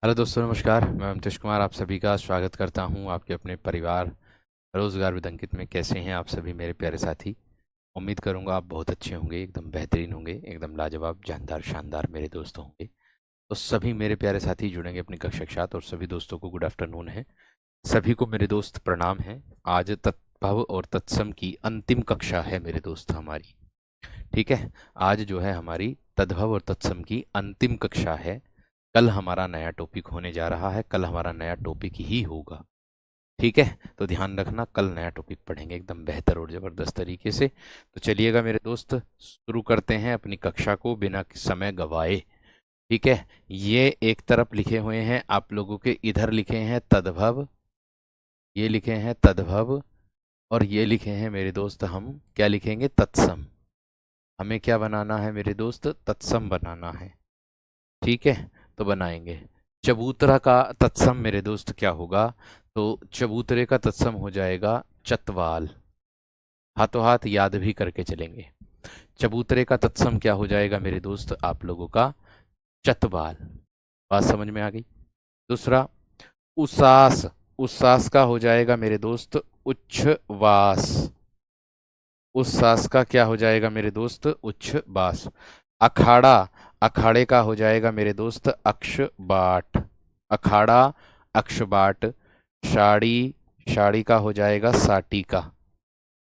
Hello दोस्तों, नमस्कार। मैं अमतेश कुमार आप सभी का स्वागत करता हूं आपके अपने परिवार रोजगार विद अंकित में। कैसे हैं आप सभी मेरे प्यारे साथी? उम्मीद करूंगा आप बहुत अच्छे होंगे, एकदम बेहतरीन होंगे, एकदम लाजवाब, जानदार, शानदार मेरे दोस्त होंगे। तो सभी मेरे प्यारे साथी जुड़ेंगे अपनी कक्षा के साथ, और सभी दोस्तों को गुड आफ्टरनून है। सभी को मेरे दोस्त प्रणाम है। आज तत्भव और तत्सम की अंतिम कक्षा है मेरे दोस्त हमारी। ठीक है, आज जो है हमारी तद्भव और तत्सम की अंतिम कक्षा है। कल हमारा नया टॉपिक होने जा रहा है, कल हमारा नया टॉपिक ही होगा। ठीक है, तो ध्यान रखना, कल नया टॉपिक पढ़ेंगे एकदम बेहतर और ज़बरदस्त तरीके से। तो चलिएगा मेरे दोस्त, शुरू करते हैं अपनी कक्षा को बिना समय गवाए। ठीक है, ये एक तरफ लिखे हुए हैं आप लोगों के, इधर लिखे हैं तद्भव, ये लिखे हैं तद्भव, और ये लिखे हैं मेरे दोस्त, हम क्या लिखेंगे? तत्सम। हमें क्या बनाना है मेरे दोस्त? तत्सम बनाना है। ठीक है, तो बनाएंगे। चबूतरा का तत्सम मेरे दोस्त क्या होगा? तो चबूतरे का तत्सम हो जाएगा चतवाल। हाथों हाथ याद भी करके चलेंगे। चबूतरे का तत्सम क्या हो जाएगा मेरे दोस्त आप लोगों का? चतवाल। बात समझ में आ गई? दूसरा, उसास। उसास का हो जाएगा मेरे दोस्त उच्छवास। उसास का क्या हो जाएगा मेरे दोस्त? उच्छवास। अखाड़ा। अखाड़े का हो जाएगा मेरे दोस्त अक्षबाट। अखाड़ा, अक्षबाट। साड़ी। साड़ी का हो जाएगा साटिका।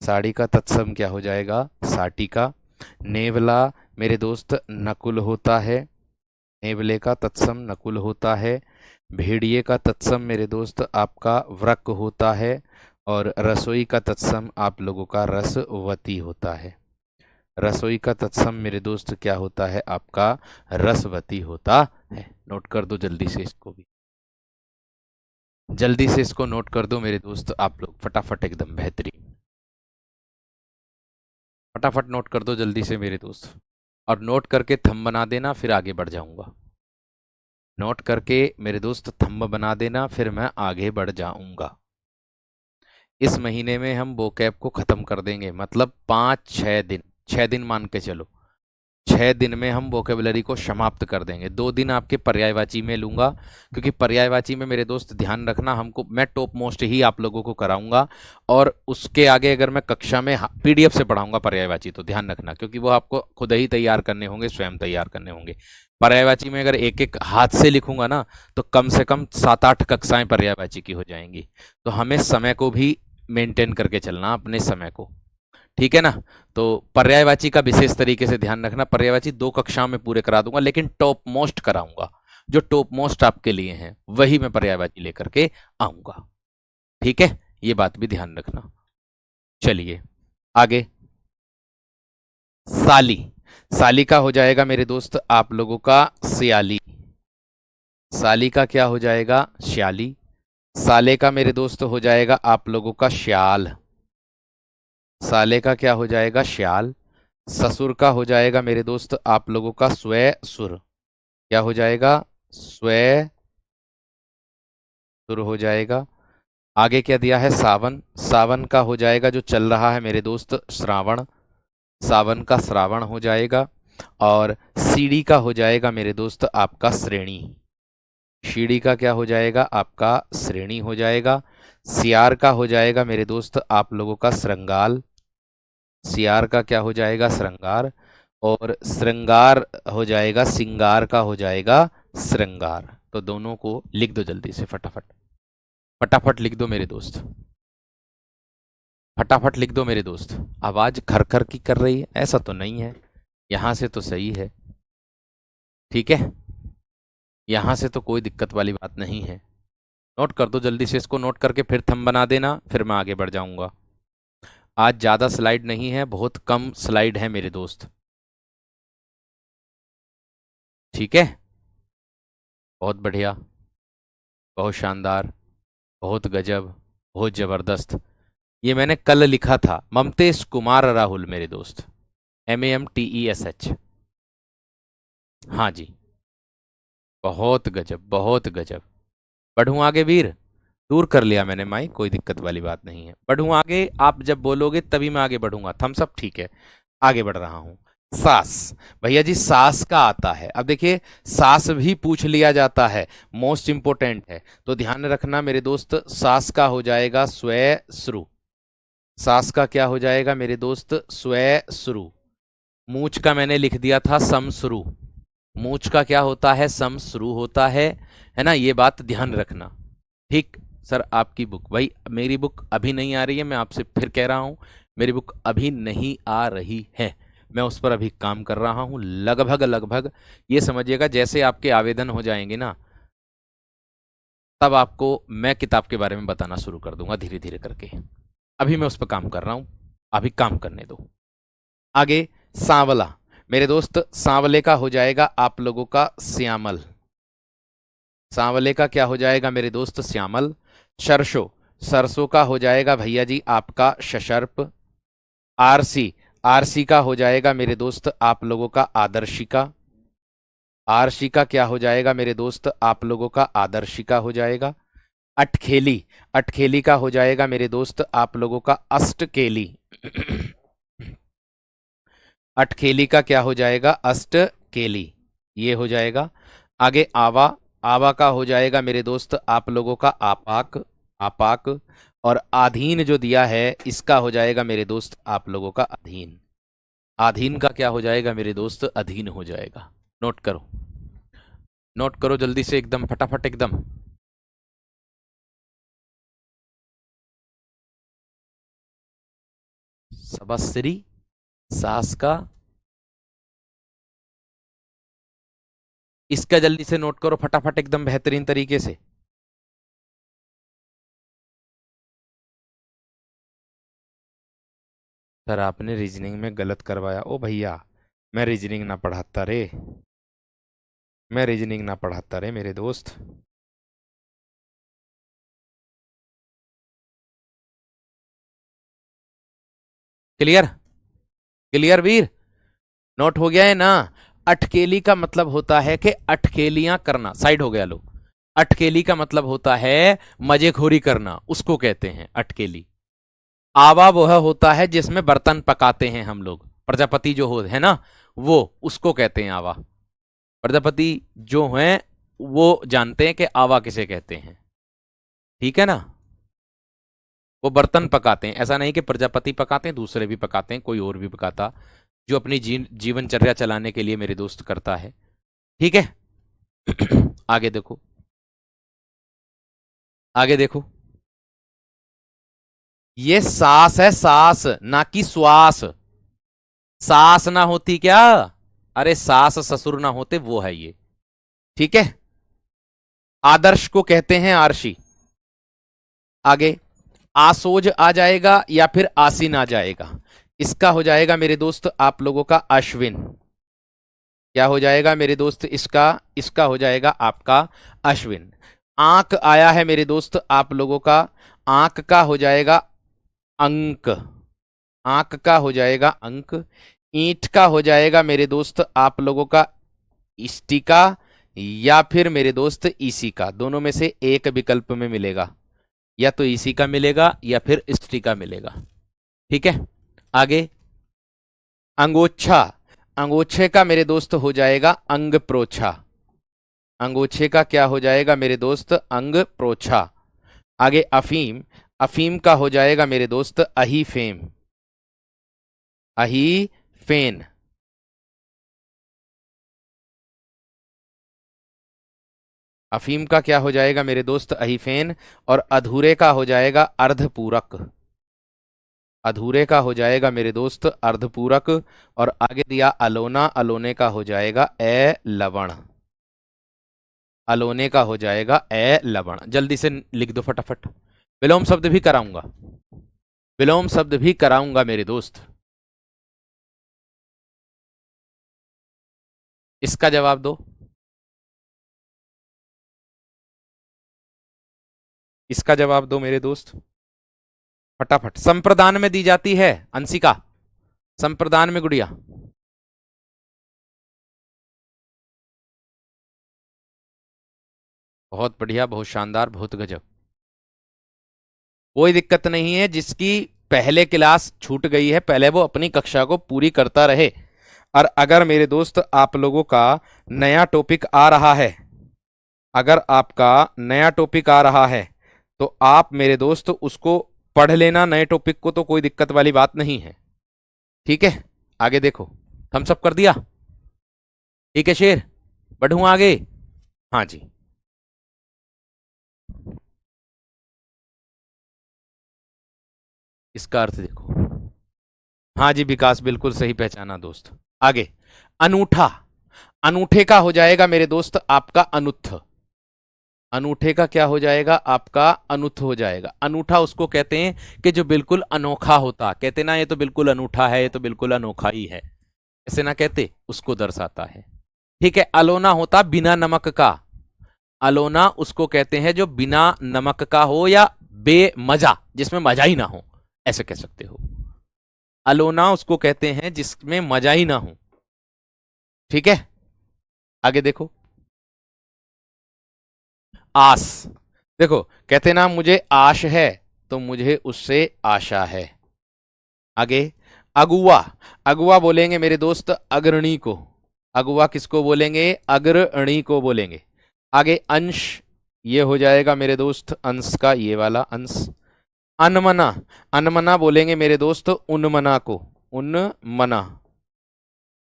साड़ी का तत्सम क्या हो जाएगा? साटिका। नेवला मेरे दोस्त नकुल होता है। नेवले का तत्सम नकुल होता है। भेड़िए का तत्सम मेरे दोस्त आपका व्रक होता है। और रसोई का तत्सम आप लोगों का रसवती होता है। रसोई का तत्सम मेरे दोस्त क्या होता है आपका? रसवती होता है। नोट कर दो जल्दी से इसको भी, जल्दी से इसको नोट कर दो मेरे दोस्त आप लोग, फटाफट, एकदम बेहतरीन। फटाफट नोट कर दो जल्दी से मेरे दोस्त, और नोट करके थंब बना देना, फिर आगे बढ़ जाऊंगा। नोट करके मेरे दोस्त थंब बना देना, फिर मैं आगे बढ़ जाऊंगा। इस महीने में हम वोकैब को खत्म कर देंगे, मतलब 5-6 दिन, 6 दिन मान के चलो। 6 दिन में हम वोकेबलरी को समाप्त कर देंगे। 2 दिन आपके पर्यायवाची में लूंगा, क्योंकि पर्यायवाची में मेरे दोस्त ध्यान रखना, हमको मैं टॉप मोस्ट ही आप लोगों को कराऊंगा। और उसके आगे अगर मैं कक्षा में पीडीएफ से पढ़ाऊंगा पर्यायवाची, तो ध्यान रखना, क्योंकि वो आपको खुद ही तैयार करने होंगे, स्वयं तैयार करने होंगे। पर्यायवाची में अगर एक एक हाथ से लिखूंगा ना, तो कम से कम 7-8 कक्षाएं पर्यायवाची की हो जाएंगी। तो हमें समय को भी मेंटेन करके चलना, अपने समय को। ठीक है ना? तो पर्यायवाची का विशेष तरीके से ध्यान रखना। पर्यायवाची 2 कक्षाओं में पूरे करा दूंगा, लेकिन टॉप मोस्ट कराऊंगा। जो टॉप मोस्ट आपके लिए हैं वही मैं पर्यायवाची लेकर के आऊंगा। ठीक है, ये बात भी ध्यान रखना। चलिए आगे। साली। साली का हो जाएगा मेरे दोस्त आप लोगों का सियाली। साली का क्या हो जाएगा? श्याली। साले का मेरे दोस्त हो जाएगा आप लोगों का श्याल। साले का क्या हो जाएगा? श्याल। ससुर का हो जाएगा मेरे दोस्त आप लोगों का स्वै सुर। क्या हो जाएगा? स्वै सुर हो जाएगा। आगे क्या दिया है? सावन। सावन का हो जाएगा, जो चल रहा है मेरे दोस्त, श्रावण। सावन का श्रावण हो जाएगा। और सीढ़ी का हो जाएगा मेरे दोस्त आपका श्रेणी। सीढ़ी का क्या हो जाएगा? आपका श्रेणी हो जाएगा। सियार का हो जाएगा मेरे दोस्त आप लोगों का श्रृंगाल। सियार का क्या हो जाएगा? श्रृंगार। और श्रृंगार हो जाएगा, सिंगार का हो जाएगा श्रृंगार। तो दोनों को लिख दो जल्दी से, फटाफट फटाफट लिख दो मेरे दोस्त, फटाफट लिख दो मेरे दोस्त। आवाज खरखर की कर रही है? ऐसा तो नहीं है, यहां से तो सही है। ठीक है, यहां से तो कोई दिक्कत वाली बात नहीं है। नोट कर दो जल्दी से इसको, नोट करके फिर थंब बना देना, फिर मैं आगे बढ़ जाऊंगा। आज ज्यादा स्लाइड नहीं है, बहुत कम स्लाइड है मेरे दोस्त। ठीक है, बहुत बढ़िया, बहुत शानदार, बहुत गजब, बहुत जबरदस्त। ये मैंने कल लिखा था, ममतेश कुमार राहुल मेरे दोस्त, MAMTESH। हाँ जी, बहुत गजब, बहुत गजब। बढ़ूं आगे वीर? दूर कर लिया मैंने माइक, कोई दिक्कत वाली बात नहीं है। बढ़ूं आगे, आप जब बोलोगे तभी मैं आगे बढ़ूंगा। थम्स अप, ठीक है, आगे बढ़ रहा हूं। सास। भैया जी सास का आता है। अब देखिए सास भी पूछ लिया जाता है, मोस्ट इंपोर्टेंट है, तो ध्यान रखना मेरे दोस्त, सास का हो जाएगा स्वे श्रु। सास का क्या हो जाएगा मेरे दोस्त, स्वे श्रु। मूछ का मैंने लिख दिया था समश्रु। मूछ का क्या होता है, समश्रु होता है ना, ये बात ध्यान रखना। ठीक। सर आपकी बुक, भाई मेरी बुक अभी नहीं आ रही है, मैं आपसे फिर कह रहा हूं, मेरी बुक अभी नहीं आ रही है, मैं उस पर अभी काम कर रहा हूं। लगभग लगभग ये समझिएगा जैसे आपके आवेदन हो जाएंगे ना, तब आपको मैं किताब के बारे में बताना शुरू कर दूंगा धीरे धीरे करके। अभी मैं उस पर काम कर रहा हूं, अभी काम करने दो। आगे सांवला। मेरे दोस्त सांवले का हो जाएगा आप लोगों का श्यामल। सांवले का क्या हो जाएगा मेरे दोस्त, श्यामल। सरसों। सरसों का हो जाएगा भैया जी आपका सशर्प। आरसी। आरसी का हो जाएगा मेरे दोस्त आप लोगों का आदर्शिका। आरसी का क्या हो जाएगा मेरे दोस्त, आप लोगों का आदर्शिका हो जाएगा। अटखेली। अटखेली का हो जाएगा मेरे दोस्त आप लोगों का अष्टकेली। अटखेली का क्या हो जाएगा, अष्टकेली, ये हो जाएगा। आगे आवा। आवा का हो जाएगा मेरे दोस्त आप लोगों का आपाक। आपाक। और आधीन जो दिया है इसका हो जाएगा मेरे दोस्त आप लोगों का अधीन। आधीन का क्या हो जाएगा मेरे दोस्त, अधीन हो जाएगा। नोट करो, नोट करो जल्दी से, एकदम फटाफट एकदम। सबस्री। सास का, इसका जल्दी से नोट करो फटाफट एकदम बेहतरीन तरीके से। सर आपने रीजनिंग में गलत करवाया। ओ भैया मैं रीजनिंग ना पढ़ाता रे, मैं रीजनिंग ना पढ़ाता रे मेरे दोस्त। क्लियर, क्लियर वीर, नोट हो गया है ना। अटकेली का मतलब होता है कि अटकेलियां करना, साइड हो गया लो। अटकेली का मतलब होता है मजेखोरी करना, उसको कहते हैं अटकेली। आवा वह होता है जिसमें बर्तन पकाते हैं हम लोग, प्रजापति जो हो है ना, वो उसको कहते हैं आवा। प्रजापति जो हैं वो जानते हैं कि आवा किसे कहते हैं, ठीक है ना। वो बर्तन पकाते हैं, ऐसा नहीं कि प्रजापति पकाते हैं, दूसरे भी पकाते हैं, कोई और भी पकाता जो अपनी जीवनचर्या चलाने के लिए मेरे दोस्त करता है, ठीक है। आगे देखो, आगे देखो, ये सास है, सास ना कि श्वास। सास ना होती क्या, अरे सास ससुर ना होते, वो है ये, ठीक है। आदर्श को कहते हैं आरशी। आगे आसोज आ जाएगा या फिर आसीन आ जाएगा, इसका हो जाएगा मेरे दोस्त आप लोगों का अश्विन। क्या हो जाएगा मेरे दोस्त इसका, इसका हो जाएगा आपका अश्विन। आंक आया है मेरे दोस्त आप लोगों का, आंक का हो जाएगा अंक। आंक का हो जाएगा अंक। ईंट का हो जाएगा मेरे दोस्त आप लोगों का इष्टिका, या फिर मेरे दोस्त इसी का, दोनों में से एक विकल्प में मिलेगा, या तो इसी का मिलेगा या फिर इष्टिका मिलेगा, ठीक है। आगे अंगोछा। अंगोछे का मेरे दोस्त हो जाएगा अंग प्रोछा। अंगोछे का क्या हो जाएगा मेरे दोस्त, अंग प्रोछा। आगे अफीम। अफीम का हो जाएगा मेरे दोस्त अही फेम। अही फेन। अफीम का क्या हो जाएगा मेरे दोस्त, अहीफेन। और अधूरे का हो जाएगा अर्धपूरक। अधूरे का हो जाएगा मेरे दोस्त अर्धपूरक। और आगे दिया अलोना, अलोने का हो जाएगा ए लवण। अलोने का हो जाएगा ए लवण। जल्दी से लिख दो फटाफट, विलोम शब्द भी कराऊंगा, विलोम शब्द भी कराऊंगा मेरे दोस्त। इसका जवाब दो, इसका जवाब दो मेरे दोस्त फटाफट। संप्रदान में दी जाती है अंशिका, संप्रदान में गुड़िया। बहुत बढ़िया, बहुत शानदार, बहुत गजब। कोई दिक्कत नहीं है, जिसकी पहले क्लास छूट गई है पहले वो अपनी कक्षा को पूरी करता रहे। और अगर मेरे दोस्त आप लोगों का नया टॉपिक आ रहा है, अगर आपका नया टॉपिक आ रहा है तो आप मेरे दोस्त उसको पढ़ लेना, नए टॉपिक को, तो कोई दिक्कत वाली बात नहीं है। ठीक है, आगे देखो। थम्स अप कर दिया? ठीक है शेर, बढ़ूं आगे? हाँ जी। इसका अर्थ देखो। हाँ जी विकास, बिल्कुल सही पहचाना दोस्त। आगे, अनूठा। अनूठे का हो जाएगा मेरे दोस्त आपका अनुत्थ। अनूठे का क्या हो जाएगा? आपका अनुत्थ हो जाएगा। अनूठा उसको कहते हैं कि जो बिल्कुल अनोखा होता, कहते ना ये तो बिल्कुल अनूठा है, ये तो बिल्कुल अनोखा ही है, ऐसे ना कहते, उसको दर्शाता है। ठीक है, अलोना होता बिना नमक का। अलोना उसको कहते हैं जो बिना नमक का हो या बेमजा, जिसमें मजा ही ना हो, ऐसे कह सकते हो। अलोना उसको कहते हैं जिसमें मजा ही ना हो। ठीक है, आगे देखो। आस। देखो, कहते ना मुझे आश है, तो मुझे उससे आशा है। आगे, अगुआ। अगुआ बोलेंगे मेरे दोस्त अग्रणी को। अगुआ किसको बोलेंगे? अग्रणी को बोलेंगे। आगे, अंश। ये हो जाएगा मेरे दोस्त अंश का ये वाला अंश। अनमना। अनमना बोलेंगे मेरे दोस्त उन्मना को। उन्मना।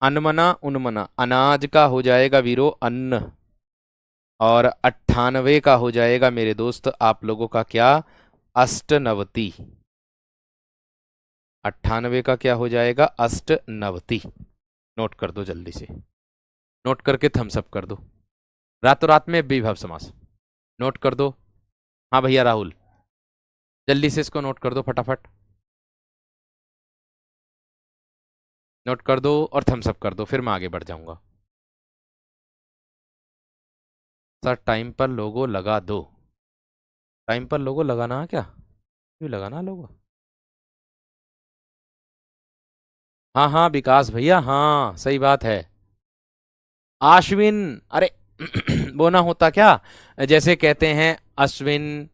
अनमना उन्मना। अनाज का हो जाएगा वीरो अन्न। और 98 का हो जाएगा मेरे दोस्त आप लोगों का क्या? अष्टनवती। 98 का क्या हो जाएगा? अष्टनवती। नोट कर दो जल्दी से, नोट करके थम्स अप कर दो। रातों रात में विभव समास नोट कर दो। हाँ भैया राहुल, जल्दी से इसको नोट कर दो फटाफट। नोट कर दो और थम्स अप कर दो, फिर मैं आगे बढ़ जाऊंगा। सर टाइम पर लोगो लगा दो। टाइम पर लोगो लगाना है क्या? क्यों लगाना लोगो? हाँ हाँ विकास भैया, हाँ सही बात है। आश्विन। अरे वो ना होता क्या, जैसे कहते हैं अश्विन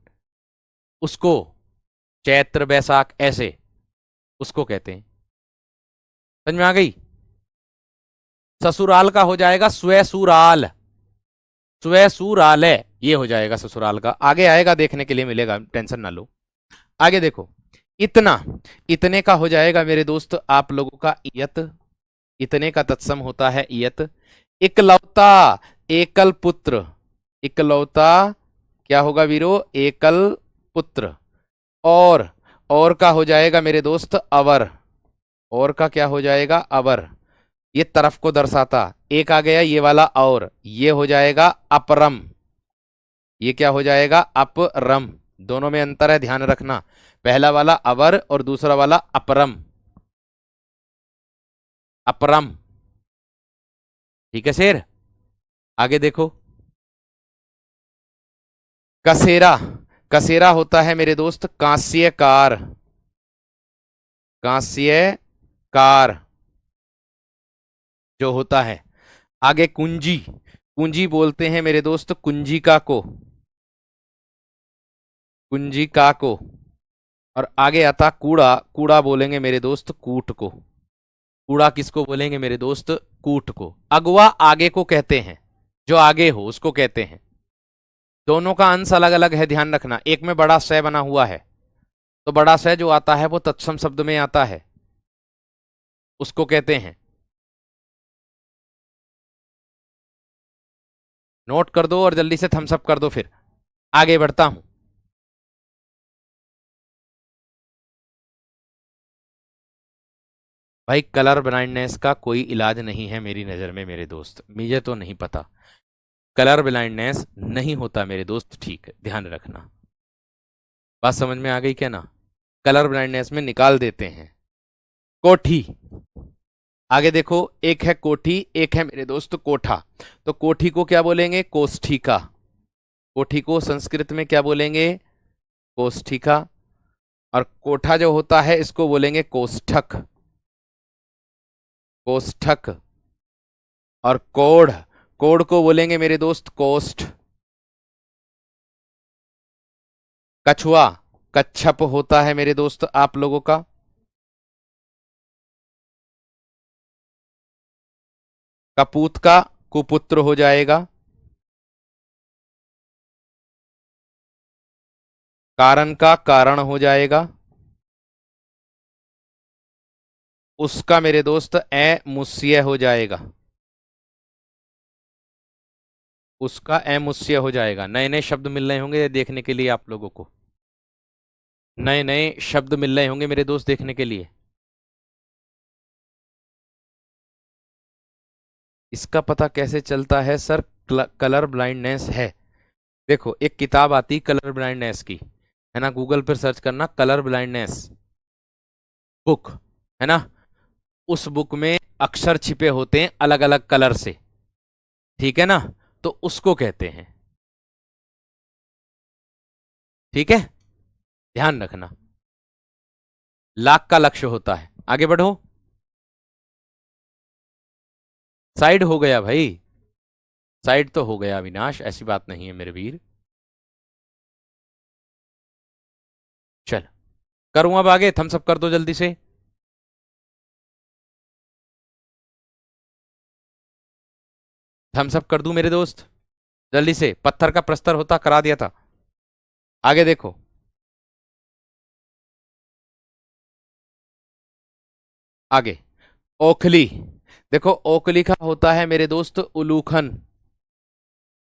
उसको, चैत्र बैसाख ऐसे उसको कहते हैं। समझ में आ गई? ससुराल का हो जाएगा स्वसुराल। स्वसुरालय ये हो जाएगा ससुराल का। आगे आएगा, देखने के लिए मिलेगा, टेंशन ना लो। आगे देखो, इतना। इतने का हो जाएगा मेरे दोस्त आप लोगों का इयत। इतने का तत्सम होता है इयत। इकलौता। एकल पुत्र। इकलौता क्या होगा वीरो? एकल पुत्र। और का हो जाएगा मेरे दोस्त अवर। और का क्या हो जाएगा? अवर। ये तरफ को दर्शाता। एक आ गया ये वाला, और ये हो जाएगा अपरम। ये क्या हो जाएगा? अपरम। दोनों में अंतर है, ध्यान रखना। पहला वाला अवर और दूसरा वाला अपरम। अपरम। ठीक है शेर, आगे देखो। कसेरा। कसेरा होता है मेरे दोस्त कांस्यकार। कांस्यकार जो होता है। आगे कुंजी। कुंजी बोलते हैं मेरे दोस्त कुंजिका को। कुंजिका को। और आगे आता कूड़ा। कूड़ा बोलेंगे मेरे दोस्त कूट को। कूड़ा किसको बोलेंगे मेरे दोस्त? कूट को। अगवा आगे को कहते हैं, जो आगे हो उसको कहते हैं। दोनों का अंश अलग अलग है, ध्यान रखना। एक में बड़ा स बना हुआ है, तो बड़ा स जो आता है वो तत्सम शब्द में आता है, उसको कहते हैं। नोट कर दो और जल्दी से थम्स अप कर दो, फिर आगे बढ़ता हूं। भाई कलर ब्लाइंडनेस का कोई इलाज नहीं है मेरी नज़र में मेरे दोस्त, मुझे तो नहीं पता। कलर ब्लाइंडनेस नहीं होता मेरे दोस्त, ठीक है, ध्यान रखना। बात समझ में आ गई क्या ना? कलर ब्लाइंडनेस में निकाल देते हैं। कोठी। आगे देखो, एक है कोठी, एक है मेरे दोस्त कोठा। तो कोठी को क्या बोलेंगे? कोष्ठिका। कोठी को संस्कृत में क्या बोलेंगे? कोष्ठिका। और कोठा जो होता है इसको बोलेंगे कोष्ठक। कोष्ठक। और कोढ़। कोढ़ को बोलेंगे मेरे दोस्त कोष्ठ। कछुआ। कच्छप होता है मेरे दोस्त आप लोगों का। कपूत का कुपुत्र हो जाएगा। कारण का कारण हो जाएगा। उसका मेरे दोस्त अमुष्य हो जाएगा। उसका अमुष्य हो जाएगा। नए नए शब्द मिल रहे होंगे देखने के लिए आप लोगों को। नए नए शब्द मिल रहे होंगे मेरे दोस्त देखने के लिए। इसका पता कैसे चलता है सर? कलर ब्लाइंडनेस है। देखो एक किताब आती कलर ब्लाइंडनेस की, है ना, गूगल पर सर्च करना कलर ब्लाइंडनेस बुक, है ना। उस बुक में अक्षर छिपे होते हैं अलग अलग कलर से, ठीक है ना, तो उसको कहते हैं। ठीक है, ध्यान रखना। लाख का लक्ष्य होता है। आगे बढ़ो। साइड हो गया भाई, साइड तो हो गया अविनाश, ऐसी बात नहीं है मेरे वीर। चल करूं अब आगे, थम्स अप कर दो जल्दी से। थम्स अप कर दूं मेरे दोस्त जल्दी से? पत्थर का प्रस्तर होता करा दिया था। आगे देखो। आगे ओखली। देखो ओखली का होता है मेरे दोस्त उलूखन।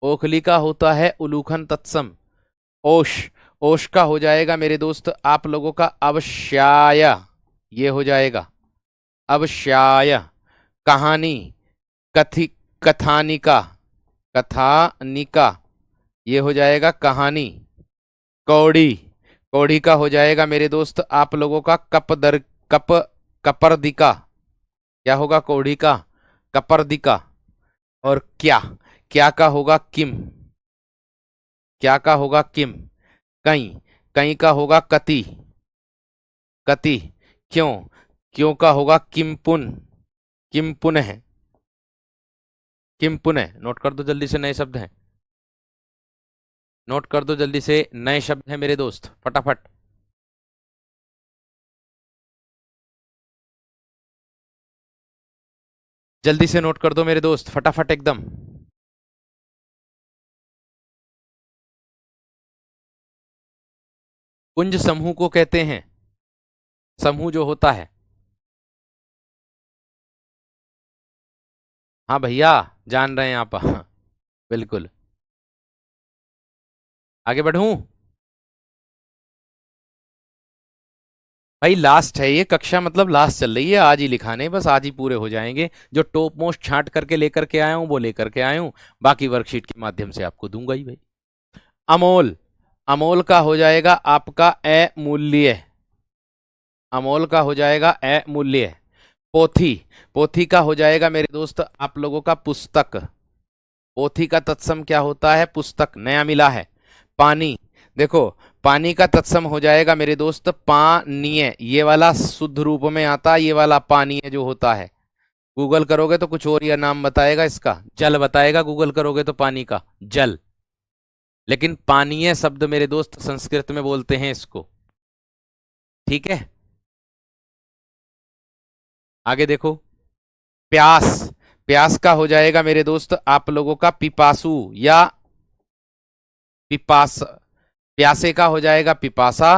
ओखली का होता है उलूखन तत्सम। ओश, ओश का हो जाएगा मेरे दोस्त आप लोगों का अवश्याय। ये हो जाएगा अवश्याय। कहानी, कथि, कथानिका, कथानिका, ये हो जाएगा कहानी। कौड़ी, कौड़ी का हो जाएगा मेरे दोस्त आप लोगों का कपदर, कप, कपर्दिका। क्या होगा कौड़ी का? कपर्दिका। और क्या, क्या का होगा किम। क्या का होगा किम। कई, कई का होगा कति, कति। क्यों, क्यों का होगा किमपुन, किमपुन है, किमपुन है। नोट कर दो जल्दी से, नए शब्द हैं, नोट कर दो जल्दी से, नए शब्द हैं मेरे दोस्त फटाफट। जल्दी से नोट कर दो मेरे दोस्त फटाफट एकदम। पुंज समूह को कहते हैं, समूह जो होता है। हाँ भैया, जान रहे हैं आप हाँ, बिल्कुल। आगे बढ़ूं? भाई लास्ट है ये कक्षा, मतलब लास्ट चल रही है, आज ही लिखाने, बस आज ही पूरे हो जाएंगे। जो टॉप मोस्ट छांट करके लेकर के आया हूं वो लेकर के आया हूं, बाकी वर्कशीट के माध्यम से आपको दूंगा ही भाई। अमोल, अमोल का हो जाएगा आपका अमूल्य। अमोल का हो जाएगा अमूल्य। पोथी, पोथी का हो जाएगा मेरे दोस्त आप लोगों का पुस्तक। पोथी का तत्सम क्या होता है? पुस्तक, नया मिला है। पानी, देखो पानी का तत्सम हो जाएगा मेरे दोस्त पानीय। ये वाला शुद्ध रूप में आता, ये वाला पानीय जो होता है। गूगल करोगे तो कुछ और, यह नाम बताएगा इसका, जल बताएगा। गूगल करोगे तो पानी का जल, लेकिन पानीय शब्द मेरे दोस्त संस्कृत में बोलते हैं इसको। ठीक है, आगे देखो। प्यास, प्यास का हो जाएगा मेरे दोस्त आप लोगों का पिपासु या पिपास। प्यासे का हो जाएगा पिपासा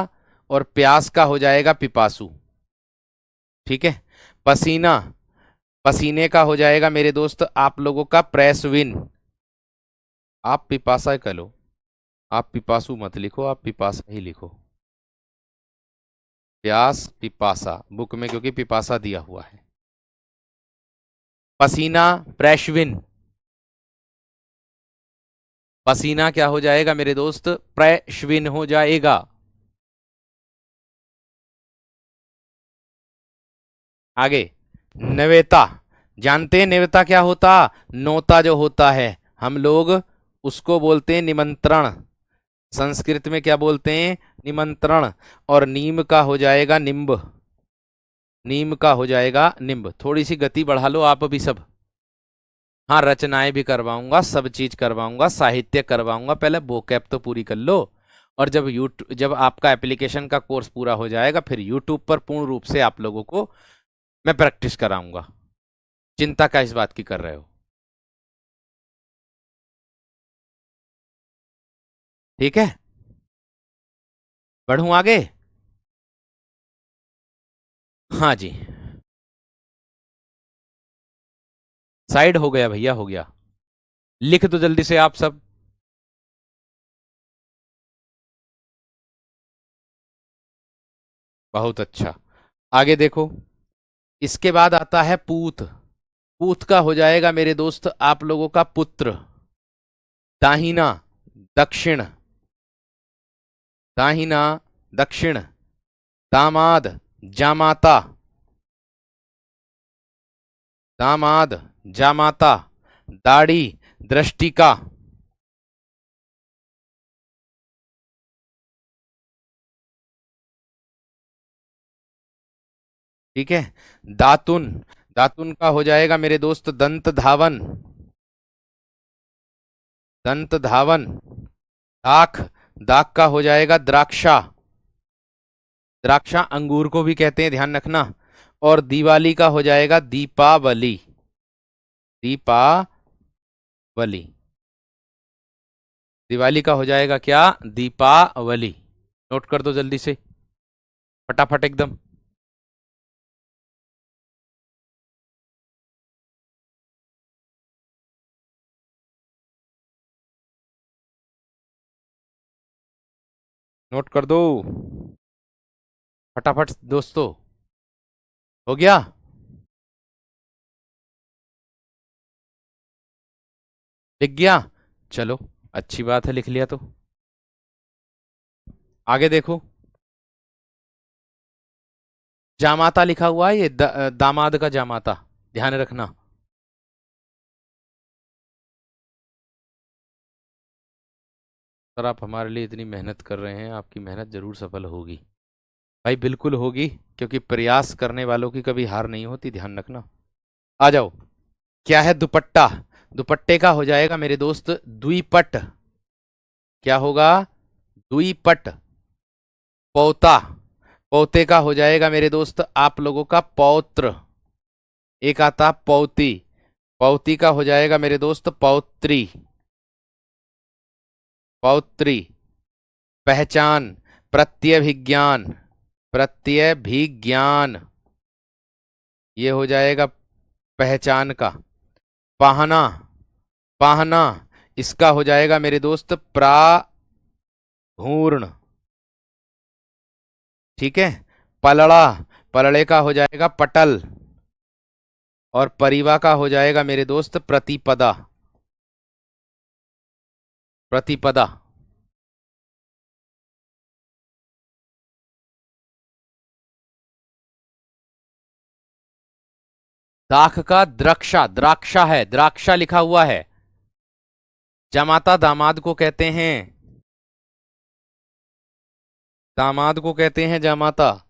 और प्यास का हो जाएगा पिपासु। ठीक है, पसीना, पसीने का हो जाएगा मेरे दोस्त आप लोगों का प्रेसविन। आप पिपासा कह लो, आप पिपासु मत लिखो, आप पिपासा ही लिखो। प्यास पिपासा बुक में क्योंकि पिपासा दिया हुआ है। पसीना प्रेशविन। पसीना क्या हो जाएगा मेरे दोस्त? प्रेशविन हो जाएगा। आगे नवेता, जानते हैं नवेता क्या होता? नोता जो होता है हम लोग उसको बोलते हैं निमंत्रण। संस्कृत में क्या बोलते हैं? निमंत्रण। और नीम का हो जाएगा निम्ब, नीम का हो जाएगा निम्ब। थोड़ी सी गति बढ़ा लो आप अभी सब। हाँ रचनाएं भी करवाऊंगा, सब चीज करवाऊंगा, साहित्य करवाऊंगा, पहले वोकैब तो पूरी कर लो। और जब यूट्यूब, जब आपका एप्लीकेशन का कोर्स पूरा हो जाएगा फिर यूट्यूब पर पूर्ण रूप से आप लोगों को मैं प्रैक्टिस कराऊंगा। चिंता का इस बात की कर रहे हो? ठीक है, बढ़ूं आगे। हाँ जी, साइड हो गया भैया, हो गया। लिख दो जल्दी से आप सब। बहुत अच्छा। आगे देखो, इसके बाद आता है पूत। पूत का हो जाएगा मेरे दोस्त आप लोगों का पुत्र। दाहिना, दक्षिण, दाहिना, दक्षिण, दामाद, जामाता, दामाद, जामाता, दाढ़ी, दृष्टिका। ठीक है, दातुन, दातुन का हो जाएगा मेरे दोस्त दंत धावन, दंत धावन। दाख, दाख का हो जाएगा द्राक्षा, द्राक्षा अंगूर को भी कहते हैं, ध्यान रखना। और दिवाली का हो जाएगा दीपावली, दीपावली। दिवाली का हो जाएगा क्या? दीपावली। नोट कर दो जल्दी से, फटाफट एकदम। नोट कर दो फटाफट दोस्तों। हो गया? लिख गया? चलो, अच्छी बात है, लिख लिया तो। आगे देखो, जामाता लिखा हुआ है, ये दामाद का जामाता, ध्यान रखना। सर आप हमारे लिए इतनी मेहनत कर रहे हैं, आपकी मेहनत जरूर सफल होगी। भाई बिल्कुल होगी, क्योंकि प्रयास करने वालों की कभी हार नहीं होती, ध्यान रखना। आ जाओ, क्या है? दुपट्टा। दुपट्टे का हो जाएगा मेरे दोस्त द्विपट। क्या होगा? द्विपट। पौता, पौते का हो जाएगा मेरे दोस्त आप लोगों का पौत्र। एक आता पौती, पौती का हो जाएगा मेरे दोस्त पौत्री, पौत्री। पहचान, प्रत्यभिज्ञान, प्रत्यभिज्ञान, ये हो जाएगा पहचान का। पाहना, पाहना, इसका हो जाएगा मेरे दोस्त प्राघूर्ण। ठीक है, पलड़ा, पलड़े का हो जाएगा पटल। और परिवा का हो जाएगा मेरे दोस्त प्रतिपदा, प्रतिपदा। दाख का द्रक्षा, द्राक्षा है, द्राक्षा लिखा हुआ है। जमाता दामाद को कहते हैं, दामाद को कहते हैं जमाता।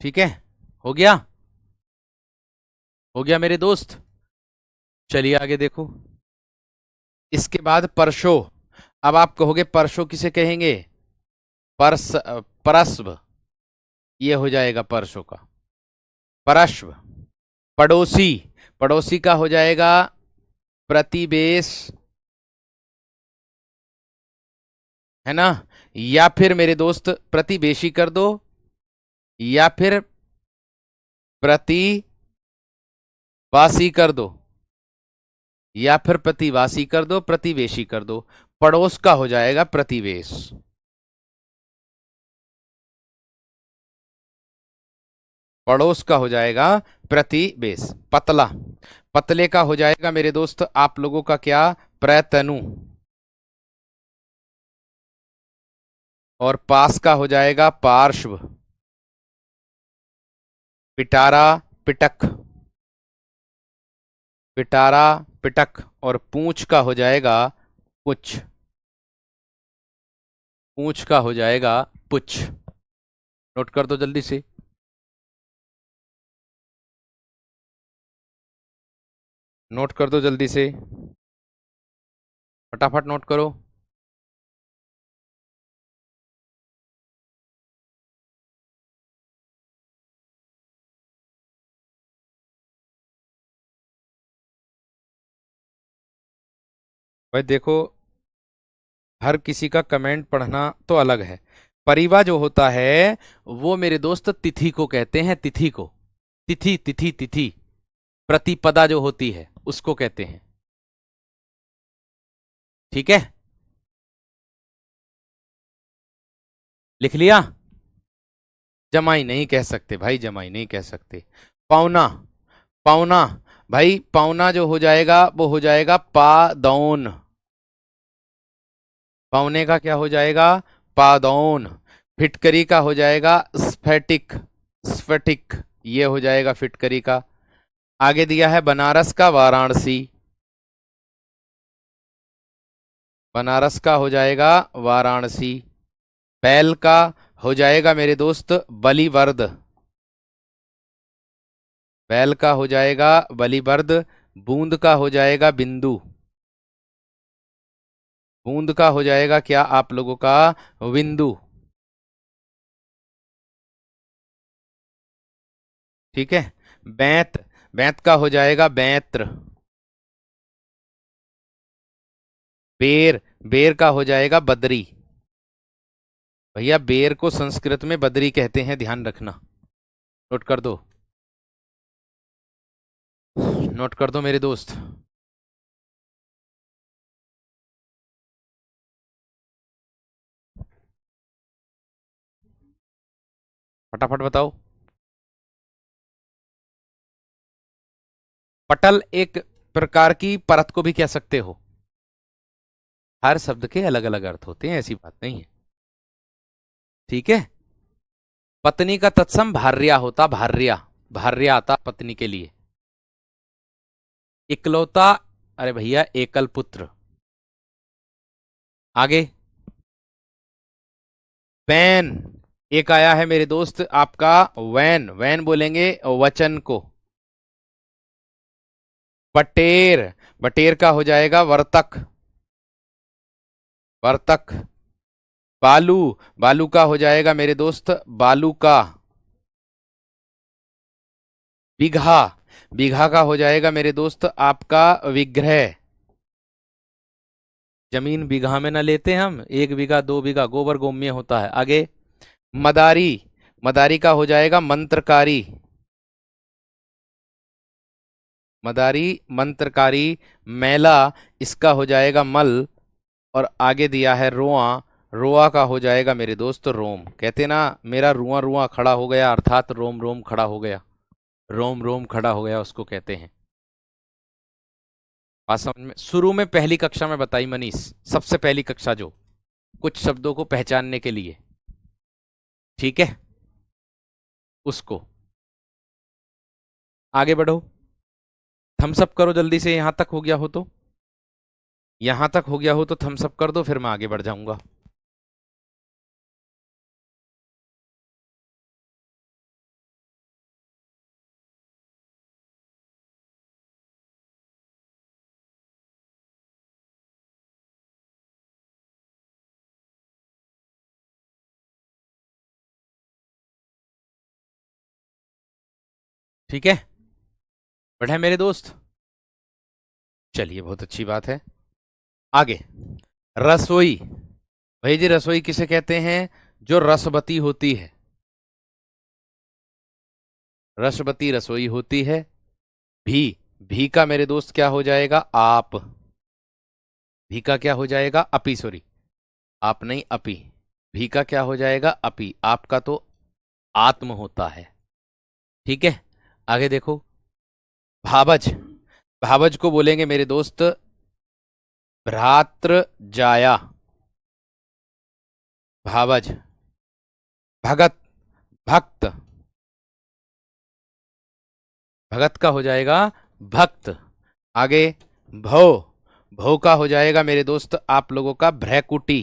ठीक है, हो गया? हो गया मेरे दोस्त। चलिए आगे देखो, इसके बाद परशो। अब आप कहोगे परशो किसे कहेंगे? परस, परस्व, ये हो जाएगा परशो का, परश्व। पड़ोसी, पड़ोसी का हो जाएगा प्रतिवेश, है ना? या फिर मेरे दोस्त प्रतिवेशी कर दो, या फिर प्रतिवासी कर दो, या फिर प्रतिवासी कर दो, प्रतिवेशी कर दो। पड़ोस का हो जाएगा प्रतिवेश, पड़ोस का हो जाएगा प्रतिवेश। पतला, पतले का हो जाएगा मेरे दोस्त आप लोगों का क्या? प्रतनु। और पास का हो जाएगा पार्श्व। पिटारा, पिटक, पिटारा, पिटक। और पूंछ का हो जाएगा पुछ, पूंछ का हो जाएगा पुछ। नोट कर दो जल्दी से। नोट कर दो जल्दी से, फटाफट नोट करो। भाई देखो, हर किसी का कमेंट पढ़ना तो अलग है। परिवा जो होता है वो मेरे दोस्त तिथि को कहते हैं, तिथि को। तिथि तिथि तिथि, प्रतिपदा जो होती है उसको कहते हैं। ठीक है, लिख लिया। जमाई नहीं कह सकते भाई, जमाई नहीं कह सकते। पौना, पौना। भाई पौना जो हो जाएगा वो हो जाएगा पादौन। पौने का क्या हो जाएगा? पादौन। फिटकरी का हो जाएगा स्फेटिक, स्फटिक। ये हो जाएगा फिटकरी का। आगे दिया है बनारस का वाराणसी। बनारस का हो जाएगा वाराणसी। बैल का हो जाएगा मेरे दोस्त बलिवर्द। बैल का हो जाएगा बलिवर्द। बूंद का हो जाएगा बिंदु। बूंद का हो जाएगा क्या आप लोगों का? बिंदु। ठीक है। बैंत, बैंत का हो जाएगा बैंत्र। बेर, बेर का हो जाएगा बदरी। भैया बेर को संस्कृत में बदरी कहते हैं, ध्यान रखना। नोट कर दो, नोट कर दो मेरे दोस्त। फटाफट बताओ। पटल एक प्रकार की परत को भी कह सकते हो। हर शब्द के अलग अलग अर्थ होते हैं, ऐसी बात नहीं है। ठीक है। पत्नी का तत्सम भार्या होता, भार्या। भार्या आता पत्नी के लिए। इकलौता, अरे भैया एकल पुत्र। आगे वैन, एक आया है मेरे दोस्त आपका वैन। वैन बोलेंगे वचन को। बटेर, बटेर का हो जाएगा वर्तक, वर्तक। बालू, बालू का हो जाएगा मेरे दोस्त बालू का। बीघा, बीघा का हो जाएगा मेरे दोस्त आपका विग्रह। जमीन बीघा में ना लेते हम, 1 बीघा 2 बीघा गोबर गोम्य होता है। आगे मदारी, मदारी का हो जाएगा मंत्रकारी। मदारी मंत्रकारी। मैला, इसका हो जाएगा मल। और आगे दिया है रोआ, रोआ का हो जाएगा मेरे दोस्त रोम। कहते ना मेरा रुआ रुआ खड़ा हो गया, अर्थात रोम रोम खड़ा हो गया। रोम रोम खड़ा हो गया उसको कहते हैं। बात समझ में? शुरू में पहली कक्षा में बताई मनीष, सबसे पहली कक्षा जो, कुछ शब्दों को पहचानने के लिए। ठीक है, उसको। आगे बढ़ो, थम्स अप करो जल्दी से, यहां तक हो गया हो तो। यहां तक हो गया हो तो थम्स अप कर दो, फिर मैं आगे बढ़ जाऊंगा। ठीक है, बढ़े मेरे दोस्त। चलिए बहुत अच्छी बात है। आगे रसोई। भाई जी रसोई किसे कहते हैं? जो रसवती होती है, रसवती रसोई होती है। भी, भी का मेरे दोस्त क्या हो जाएगा? आप। भी का क्या हो जाएगा? अपी, सॉरी, आप नहीं अपी। भी का क्या हो जाएगा? अपी। आपका तो आत्म होता है। ठीक है, आगे देखो। भावज, भावज को बोलेंगे मेरे दोस्त भ्रातृ जाया। भावज। भगत, भक्त। भगत का हो जाएगा भक्त। आगे भव, भव का हो जाएगा मेरे दोस्त आप लोगों का भ्रैकुटी।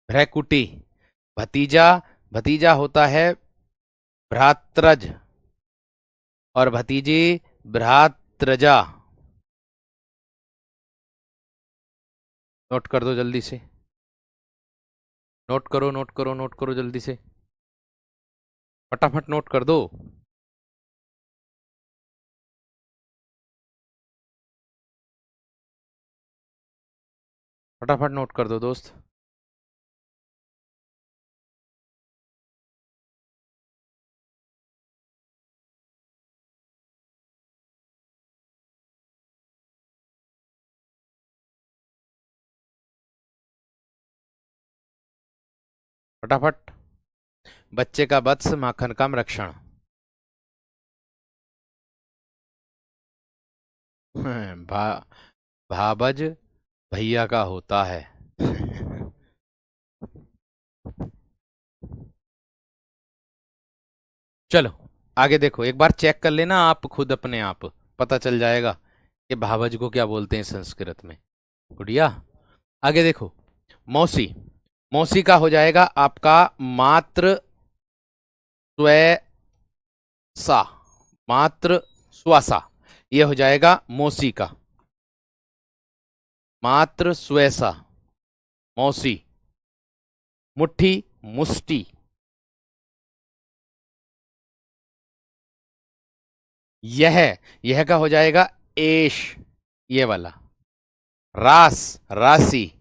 भ्रैकुटी। भतीजा, भतीजा होता है भ्रात्रज। और भतीजी भ्रातृजा। नोट कर दो जल्दी से, नोट करो नोट करो नोट करो जल्दी से, फटाफट नोट कर दो। फटाफट नोट कर दो दोस्त। फटाफट। बच्चे का वत्स, माखन का रक्षण। भा भाबज भैया का होता है। चलो आगे देखो, एक बार चेक कर लेना आप खुद अपने आप, पता चल जाएगा कि भावज को क्या बोलते हैं संस्कृत में। गुड़िया आगे देखो, मौसी। मौसी का हो जाएगा आपका मातृ स्वेसा, मातृ स्वासा, ये हो जाएगा मौसी का, मातृ स्वेसा, मौसी। मुट्ठी, मुष्टि। यह, यह का हो जाएगा एश, ये वाला। रास, राशि।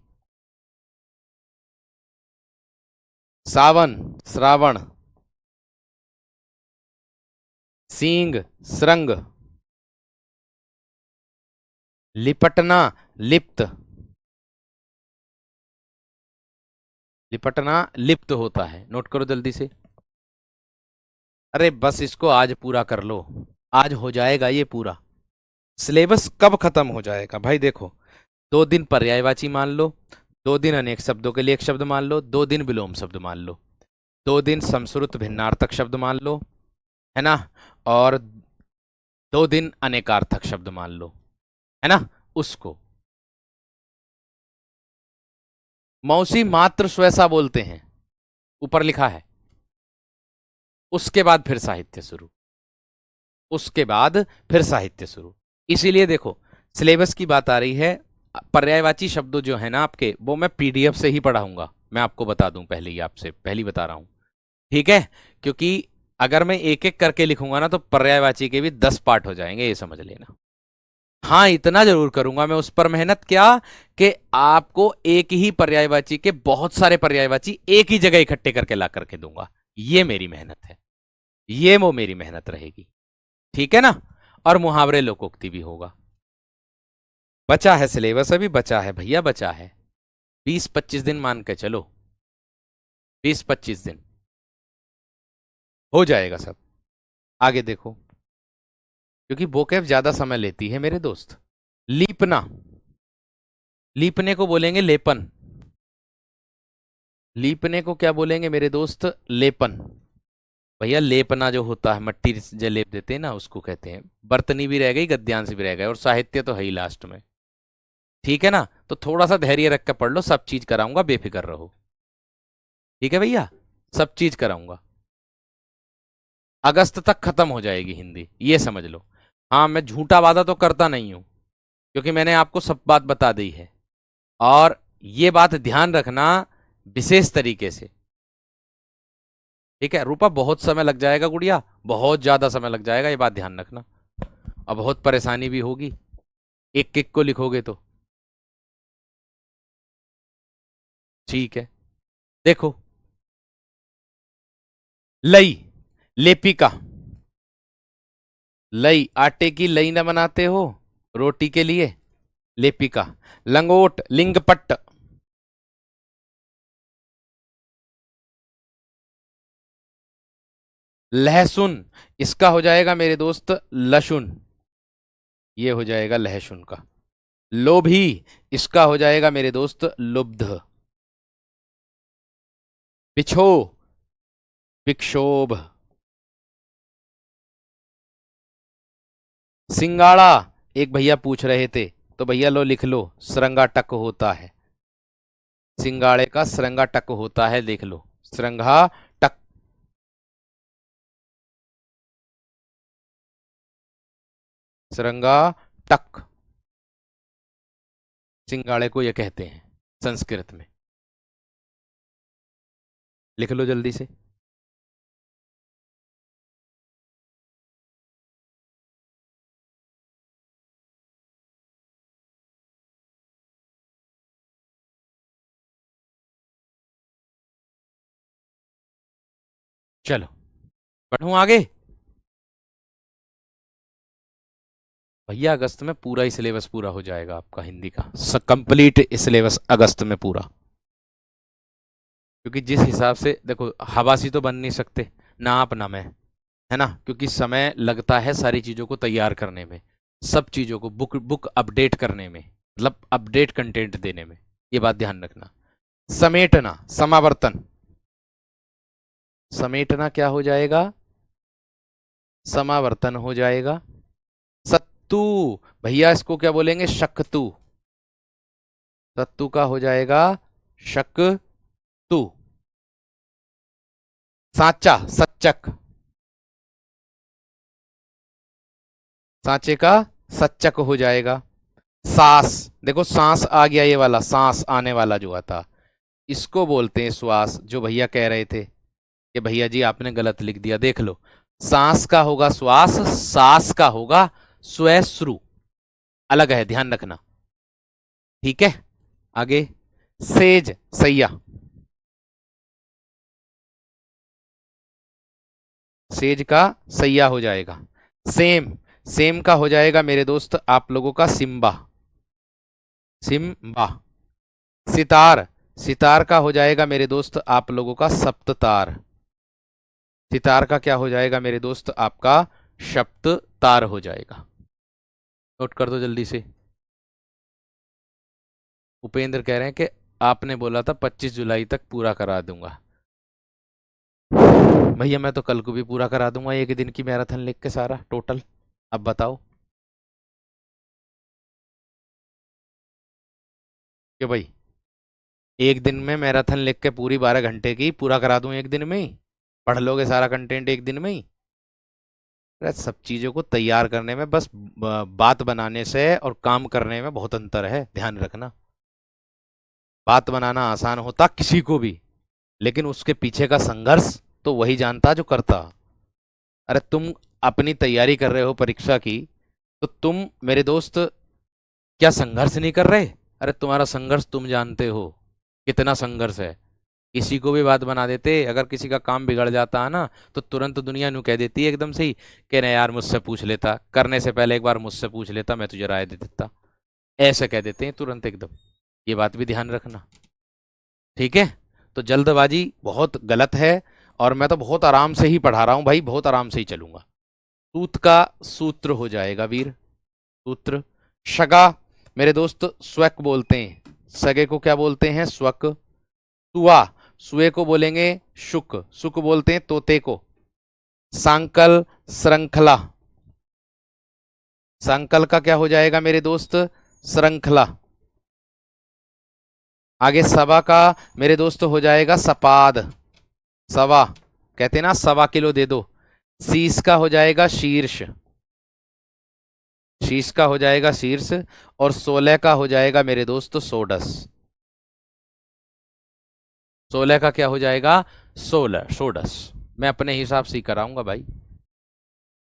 सावन, श्रावण। सींग, श्रृंग। लिपटना, लिप्त। लिपटना लिप्त होता है, नोट करो जल्दी से। अरे बस इसको आज पूरा कर लो, आज हो जाएगा ये पूरा। सिलेबस कब खत्म हो जाएगा भाई देखो, 2 दिन पर्यायवाची मान लो, 2 दिन अनेक शब्दों के लिए एक शब्द मान लो, 2 दिन विलोम शब्द मान लो, 2 दिन समश्रुत भिन्नार्थक शब्द मान लो, है ना, और 2 दिन अनेकार्थक शब्द मान लो, है ना। उसको मौसी मात्र स्वैसा बोलते हैं, ऊपर लिखा है। उसके बाद फिर साहित्य शुरू, उसके बाद फिर साहित्य शुरू। इसीलिए देखो, सिलेबस की बात आ रही है, पर्यायवाची शब्द जो है ना आपके, वो मैं पीडीएफ से ही पढ़ाऊंगा, मैं आपको बता दूं पहले ही, आपसे पहले ही बता रहा हूं, ठीक है। क्योंकि अगर मैं एक एक करके लिखूंगा ना तो पर्यायवाची के भी 10 पार्ट हो जाएंगे, ये समझ लेना। हाँ इतना जरूर करूंगा मैं उस पर मेहनत, क्या कि आपको एक ही पर्यायवाची के बहुत सारे पर्यायवाची एक ही जगह इकट्ठे करके ला करके दूंगा, ये मेरी मेहनत है, ये वो मेरी मेहनत रहेगी, ठीक है ना। और मुहावरे लोकोक्ति भी होगा। बचा है सिलेबस, अभी बचा है भैया, बचा है 20-25 दिन मान के चलो, 20-25 दिन हो जाएगा सब। आगे देखो, क्योंकि वोकैब ज्यादा समय लेती है मेरे दोस्त। लीपना, लीपने को बोलेंगे लेपन, लीपने को क्या बोलेंगे मेरे दोस्त, लेपन। भैया लेपना जो होता है, मट्टी जो लेप देते हैं ना, उसको कहते हैं। बर्तनी भी रह गई, गद्यांश भी रह गए, और साहित्य तो है ही लास्ट में, ठीक है ना। तो थोड़ा सा धैर्य रख कर पढ़ लो, सब चीज कराऊंगा, बेफिक्र रहो, ठीक है भैया, सब चीज कराऊंगा। अगस्त तक खत्म हो जाएगी हिंदी, ये समझ लो। हाँ मैं झूठा वादा तो करता नहीं हूं, क्योंकि मैंने आपको सब बात बता दी है, और ये बात ध्यान रखना विशेष तरीके से, ठीक है। रूपा बहुत समय लग जाएगा गुड़िया, बहुत ज्यादा समय लग जाएगा, ये बात ध्यान रखना, और बहुत परेशानी भी होगी एक एक को लिखोगे तो, ठीक है। देखो, लई, लेपिका। लई, आटे की लई ना बनाते हो रोटी के लिए, लेपिका। लंगोट, लिंगपट्ट। लहसुन, इसका हो जाएगा मेरे दोस्त लहसुन, ये हो जाएगा लहसुन का। लोभी, इसका हो जाएगा मेरे दोस्त लुब्ध। बिछो, विक्षोभ। सिंगाड़ा, एक भैया पूछ रहे थे, तो भैया लो लिख लो, श्रृंगा टक होता है, सिंगाड़े का श्रृंगा टक होता है, देख लो, श्रृंगा टक। सरंगा टक, सिंगाड़े को ये कहते हैं संस्कृत में। लिख लो जल्दी से। चलो बढ़ूं आगे। भैया अगस्त में पूरा ही सिलेबस पूरा हो जाएगा आपका हिंदी का, कंप्लीट सिलेबस अगस्त में पूरा। क्योंकि जिस हिसाब से देखो, हवासी तो बन नहीं सकते ना आप ना मैं, है ना, क्योंकि समय लगता है सारी चीज़ों को तैयार करने में, सब चीज़ों को बुक बुक अपडेट करने में, मतलब अपडेट कंटेंट देने में। ये बात ध्यान रखना। समेटना, समावर्तन, समेटना क्या हो जाएगा, समावर्तन हो जाएगा। सत्तू, भैया इसको क्या बोलेंगे, शक्तू, सत्तू का हो जाएगा शक्तू। साचा, सच्चक, सांचे का सच्चक हो जाएगा। सांस, देखो सांस आ गया, ये वाला सांस आने वाला जो आता, इसको बोलते हैं श्वास। जो भैया कह रहे थे कि भैया जी आपने गलत लिख दिया, देख लो, सांस का होगा श्वास, सांस का होगा स्वश्रु, अलग है, ध्यान रखना। ठीक है, आगे। सेज, सैया, सेज का सैया हो जाएगा। सेम, सेम का हो जाएगा मेरे दोस्त आप लोगों का सिम्बा, सिम्बा। सितार, सितार का हो जाएगा मेरे दोस्त आप लोगों का सप्ततार, सितार का क्या हो जाएगा मेरे दोस्त आपका सप्ततार हो जाएगा। नोट कर दो जल्दी से। उपेंद्र कह रहे हैं कि आपने बोला था 25 जुलाई तक पूरा करा दूंगा। भैया मैं तो कल को भी पूरा करा दूंगा, एक दिन की मैराथन लिख के सारा टोटल। अब बताओ कि भाई एक दिन में मैराथन लिख के पूरी 12 घंटे की पूरा करा दूं, एक दिन में ही पढ़ लोगे सारा कंटेंट एक दिन में ही। अरे सब चीजों को तैयार करने में बस बात बनाने से और काम करने में बहुत अंतर है, ध्यान रखना। बात बनाना आसान होता किसी को भी, लेकिन उसके पीछे का संघर्ष तो वही जानता जो करता। अरे तुम अपनी तैयारी कर रहे हो परीक्षा की, तो तुम मेरे दोस्त क्या संघर्ष नहीं कर रहे? अरे तुम्हारा संघर्ष तुम जानते हो कितना संघर्ष है। किसी को भी बात बना देते, अगर किसी का काम बिगड़ जाता है ना, तो तुरंत दुनिया नु कह देती है एकदम से ही कि नहीं यार मुझसे पूछ लेता, करने से पहले एक बार मुझसे पूछ लेता, मैं तुझे राय दे देता। ऐसे कह देते हैं तुरंत एकदम। ये बात भी ध्यान रखना, ठीक है। तो जल्दबाजी बहुत गलत है, और मैं तो बहुत आराम से ही पढ़ा रहा हूं भाई, बहुत आराम से ही चलूंगा। सूत का सूत्र हो जाएगा वीर, सूत्र। शगा मेरे दोस्त स्वक बोलते हैं, सगे को क्या बोलते हैं, स्वक। सुआ, सुए को बोलेंगे शुक, शुक बोलते हैं तोते को। सांकल, श्रृंखला, सांकल का क्या हो जाएगा मेरे दोस्त, श्रृंखला। आगे सवा का मेरे दोस्त हो जाएगा सपाद, सवा, कहते ना 1.25 किलो दे दो। शीश का हो जाएगा शीर्ष, शीश का हो जाएगा शीर्ष। और 16 का हो जाएगा मेरे दोस्त सोडस, 16 का क्या हो जाएगा, सोलर, सोडस। मैं अपने हिसाब से ही कराऊंगा भाई।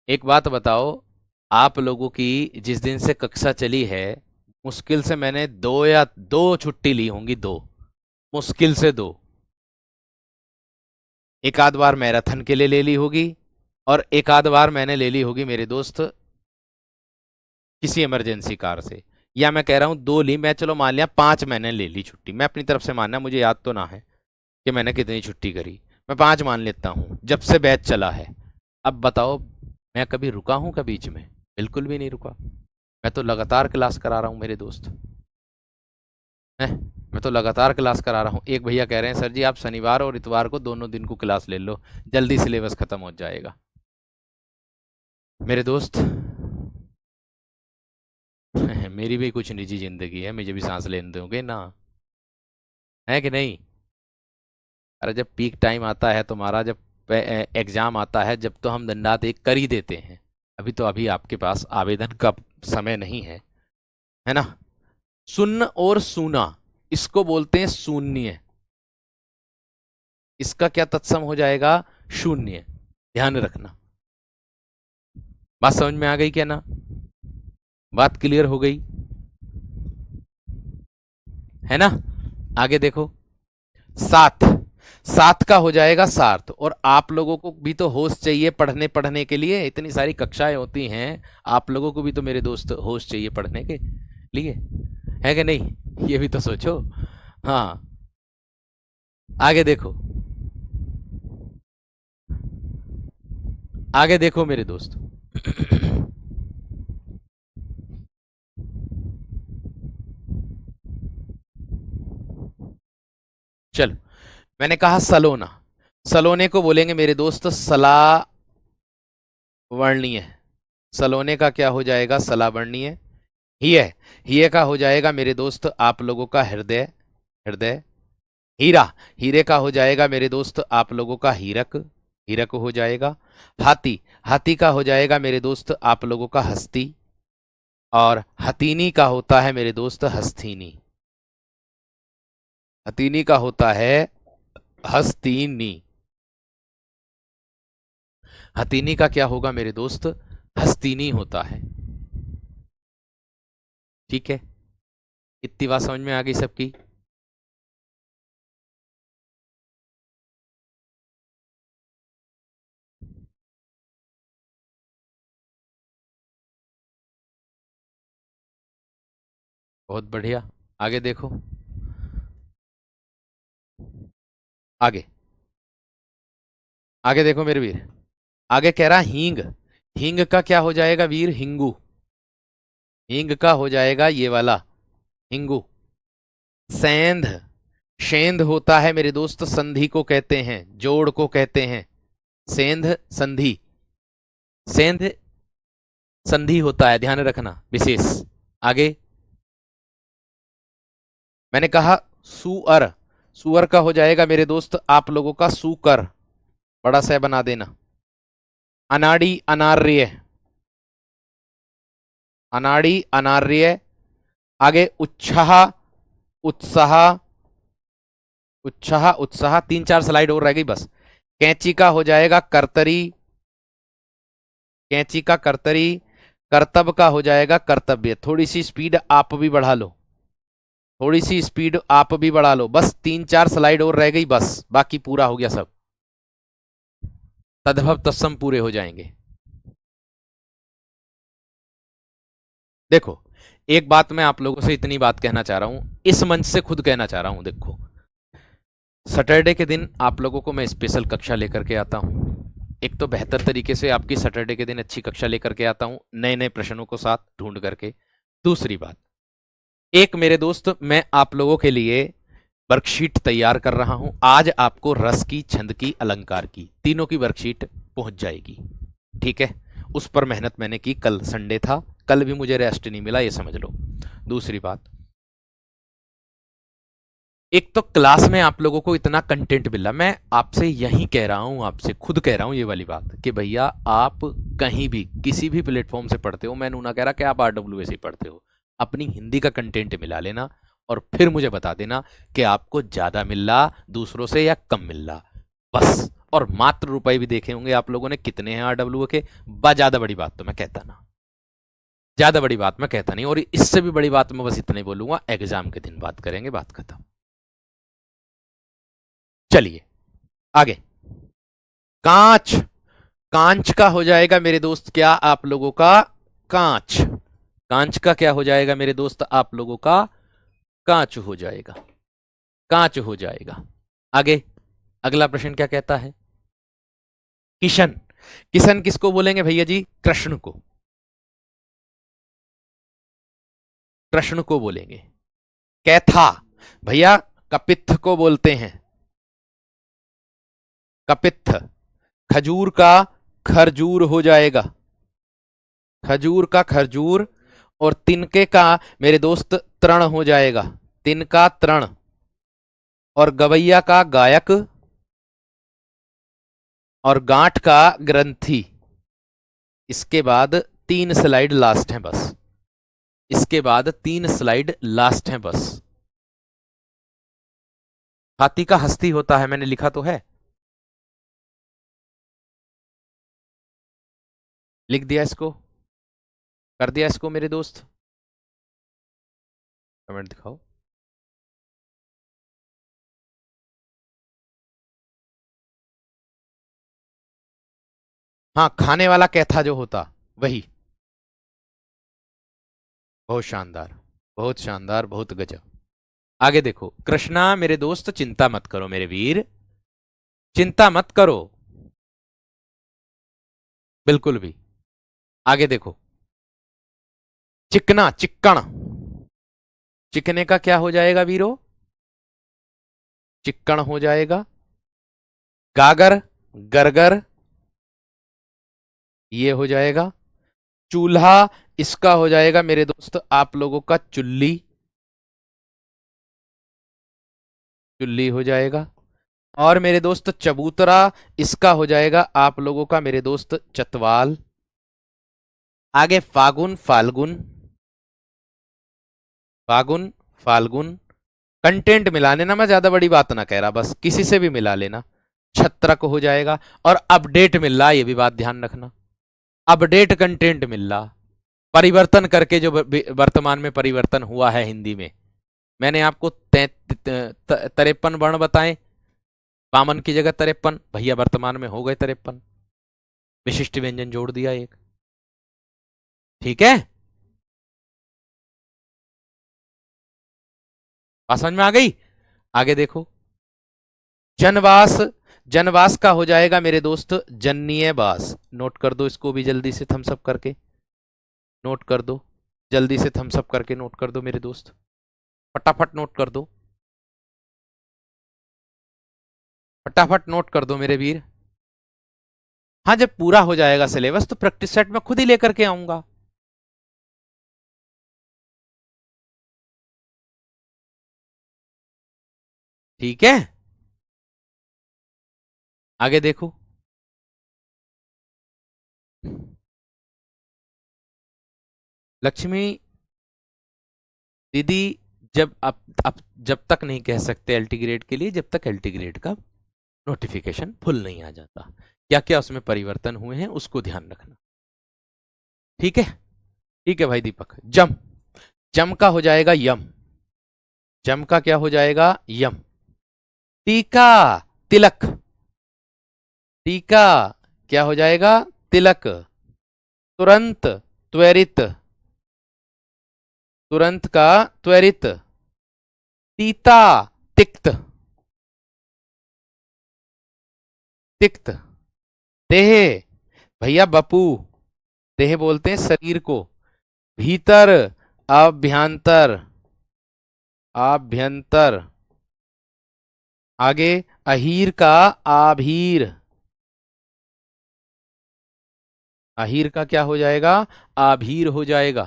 एक बात बताओ, आप लोगों की जिस दिन से कक्षा चली है, मुश्किल से मैंने 2 छुट्टी ली होंगी, 2, मुश्किल से 2। एक आध बार मैराथन के लिए ले ली होगी, और एक आध बार मैंने ले ली होगी मेरे दोस्त किसी इमरजेंसी कार से। या मैं कह रहा हूं 2 ली मैं, चलो मान लिया 5 मैंने ले ली छुट्टी, मैं अपनी तरफ से मानना, मुझे याद तो ना है कि मैंने कितनी छुट्टी करी, मैं 5 मान लेता हूं जब से बैच चला है। अब बताओ, मैं कभी रुका हूं क्या बीच में? बिल्कुल भी नहीं रुका। मैं तो लगातार क्लास करा रहा हूं मेरे दोस्त हैं, मैं तो लगातार क्लास करा रहा हूँ। एक भैया कह रहे हैं सर जी आप शनिवार और इतवार को दोनों दिन को क्लास ले लो, जल्दी सिलेबस खत्म हो जाएगा। मेरे दोस्त मेरी भी कुछ निजी जिंदगी है, मुझे भी सांस लेने दोगे ना, है कि नहीं? अरे जब पीक टाइम आता है तुम्हारा, जब एग्जाम आता है, जब तो हम दंडात एक कर ही देते हैं, अभी आपके पास आवेदन का समय नहीं है ना। सुन्न और सूना, इसको बोलते हैं शून्य। इसका क्या तत्सम हो जाएगा? शून्य। ध्यान रखना। बात समझ में आ गई क्या ना? बात क्लियर हो गई है ना? आगे देखो। साथ, साथ का हो जाएगा सार्थ। और आप लोगों को भी तो होश चाहिए पढ़ने पढ़ने के लिए, इतनी सारी कक्षाएं होती हैं, आप लोगों को भी तो मेरे दोस्त होश चाहिए पढ़ने के लिए, है कि नहीं? ये भी तो सोचो। हाँ, आगे देखो। आगे देखो मेरे दोस्त। चलो, मैंने कहा सलोना। सलोने को बोलेंगे मेरे दोस्त सला वर्णीय। सलोने का क्या हो जाएगा? सला वर्णीय। हिय, हिय का हो जाएगा मेरे दोस्त आप लोगों का हृदय, हृदय। हीरा, हीरे का हो जाएगा मेरे दोस्त आप लोगों का हीरक, हीरक हो जाएगा। हाथी, हाथी का हो जाएगा मेरे दोस्त आप लोगों का हस्ती। और हथीनी का होता है मेरे दोस्त हस्थीनी। हथीनी का होता है हस्तीनी। हथीनी का क्या होगा मेरे दोस्त? हस्तीनी होता है। ठीक है, इतनी बात समझ में आ गई सबकी? बहुत बढ़िया। आगे देखो। आगे, आगे देखो मेरे वीर। आगे कह रहा हींग। हींग का क्या हो जाएगा वीर? हिंगू। हींग का हो जाएगा ये वाला, हिंगू। सेंध, सेंध होता है मेरे दोस्त संधि को कहते हैं, जोड़ को कहते हैं। सेंध संधि, सेंध संधि होता है, ध्यान रखना विशेष। आगे मैंने कहा सुअर। सुअर का हो जाएगा मेरे दोस्त आप लोगों का सुकर, बड़ा सा बना देना। अनाड़ी अनार्य, अनाड़ी अनार्य। आगे उच्छाह, उत्साह, उत्साह उत्साह। तीन चार स्लाइड और रह गई बस। कैंची का हो जाएगा कर्तरी, कैंची का कर्तरी। कर्तव्य का हो जाएगा कर्तव्य। थोड़ी सी स्पीड आप भी बढ़ा लो, थोड़ी सी स्पीड आप भी बढ़ा लो। बस तीन चार स्लाइड और रह गई बस, बाकी पूरा हो गया सब। तद्भव तत्सम पूरे हो जाएंगे। देखो, एक बात मैं आप लोगों से इतनी बात कहना चाह रहा हूं, इस मंच से खुद कहना चाह रहा हूं। देखो, सैटरडे के दिन आप लोगों को मैं स्पेशल कक्षा लेकर के आता हूं। एक तो बेहतर तरीके से आपकी सैटरडे के दिन अच्छी कक्षा लेकर के आता हूं, नए नए प्रश्नों को साथ ढूंढ करके। दूसरी बात, एक मेरे दोस्त मैं आप लोगों के लिए वर्कशीट तैयार कर रहा हूं। आज आपको रस की, छंद की, अलंकार की, तीनों की वर्कशीट पहुंच जाएगी। ठीक है, उस पर मेहनत मैंने की। कल संडे था, कल भी मुझे रेस्ट नहीं मिला, ये समझ लो। दूसरी बात, एक तो क्लास में आप लोगों को इतना कंटेंट मिला, मैं आपसे यही कह रहा हूं, आपसे खुद कह रहा हूं ये वाली बात कि भैया आप कहीं भी किसी भी प्लेटफॉर्म से पढ़ते हो, मैं नूना कह रहा कि आप आरडब्ल्यू से पढ़ते हो, अपनी हिंदी का कंटेंट मिला लेना और फिर मुझे बता देना कि आपको ज्यादा मिल रहा दूसरों से या कम मिल रहा, बस। और मात्र रुपए भी देखे होंगे आप लोगों ने कितने हैं आरडब्ल्यू के, ज्यादा बड़ी बात तो मैं कहता ना, ज्यादा बड़ी बात मैं कहता नहीं। और इससे भी बड़ी बात मैं बस इतने बोलूंगा, एग्जाम के दिन बात करेंगे, बात खत्म। चलिए आगे। कांच, कांच का हो जाएगा मेरे दोस्त क्या आप लोगों का? कांच। कांच का क्या हो जाएगा मेरे दोस्त आप लोगों का? कांच हो जाएगा, कांच हो जाएगा। आगे अगला प्रश्न क्या कहता है? किशन, किशन किसको बोलेंगे भैया जी? कृष्ण को, कृष्ण को बोलेंगे। कैथा, भैया कपित्थ को बोलते हैं, कपित्थ। खजूर का खरजूर हो जाएगा, खजूर का खरजूर। और तिनके का मेरे दोस्त तृण हो जाएगा, तिनका तृण। और गवैया का गायक, और गांठ का ग्रंथी। इसके बाद 3 स्लाइड लास्ट हैं बस। इसके बाद 3 स्लाइड लास्ट हैं बस। हाथी का हस्ती होता है, मैंने लिखा तो है, लिख दिया इसको, कर दिया इसको मेरे दोस्त। कमेंट दिखाओ। हाँ, खाने वाला कैथा जो होता वही। बहुत शानदार, बहुत शानदार, बहुत गजब। आगे देखो, कृष्णा मेरे दोस्त चिंता मत करो मेरे वीर, चिंता मत करो बिल्कुल भी। आगे देखो, चिकना चिक्कण, चिकने का क्या हो जाएगा वीरो? चिक्कण हो जाएगा। गागर, गरगर, ये हो जाएगा। चूल्हा, इसका हो जाएगा मेरे दोस्त आप लोगों का चुल्ली, चुल्ली हो जाएगा। और मेरे दोस्त चबूतरा, इसका हो जाएगा आप लोगों का मेरे दोस्त चतवाल। आगे फागुन फाल्गुन, फागुन फाल्गुन, कंटेंट मिला लेना, मैं ज्यादा बड़ी बात ना कह रहा, बस किसी से भी मिला लेना। छत्रक हो जाएगा। और अपडेट मिल रहा, ये भी बात ध्यान रखना, अपडेट कंटेंट मिल रहा, परिवर्तन करके जो वर्तमान में परिवर्तन हुआ है हिंदी में। मैंने आपको 53 वर्ण बताए, बामन की जगह 53, भैया वर्तमान में हो गए 53, विशिष्ट व्यंजन जोड़ दिया एक। ठीक है, बात समझ में आ गई? आगे देखो, जनवास, जनवास का हो जाएगा मेरे दोस्त जन्नीय बास। नोट कर दो इसको भी जल्दी से थम्स अप करके, नोट कर दो जल्दी से, थम्स अप करके नोट कर दो मेरे दोस्त, फटाफट नोट कर दो, फटाफट नोट कर दो मेरे वीर। हाँ, जब पूरा हो जाएगा सिलेबस तो प्रैक्टिस सेट में खुद ही लेकर के आऊंगा। ठीक है, आगे देखो, लक्ष्मी दीदी, जब आप जब तक नहीं कह सकते एलटी ग्रेड के लिए जब तक एलटी ग्रेड का नोटिफिकेशन फुल नहीं आ जाता। क्या क्या उसमें परिवर्तन हुए हैं उसको ध्यान रखना। ठीक है, ठीक है भाई दीपक। जम, जम का हो जाएगा यम, जम का क्या हो जाएगा? यम। टीका, तिलक, टीका क्या हो जाएगा? तिलक। तुरंत, त्वरित, तुरंत का त्वरित। तीता, तिक्त, तिक्त। देह, भैया बपू, देह बोलते हैं शरीर को। भीतर, अभ्यंतर, आभ्यंतर। आगे, अहीर का आभीर, अहीर का क्या हो जाएगा? आभीर हो जाएगा।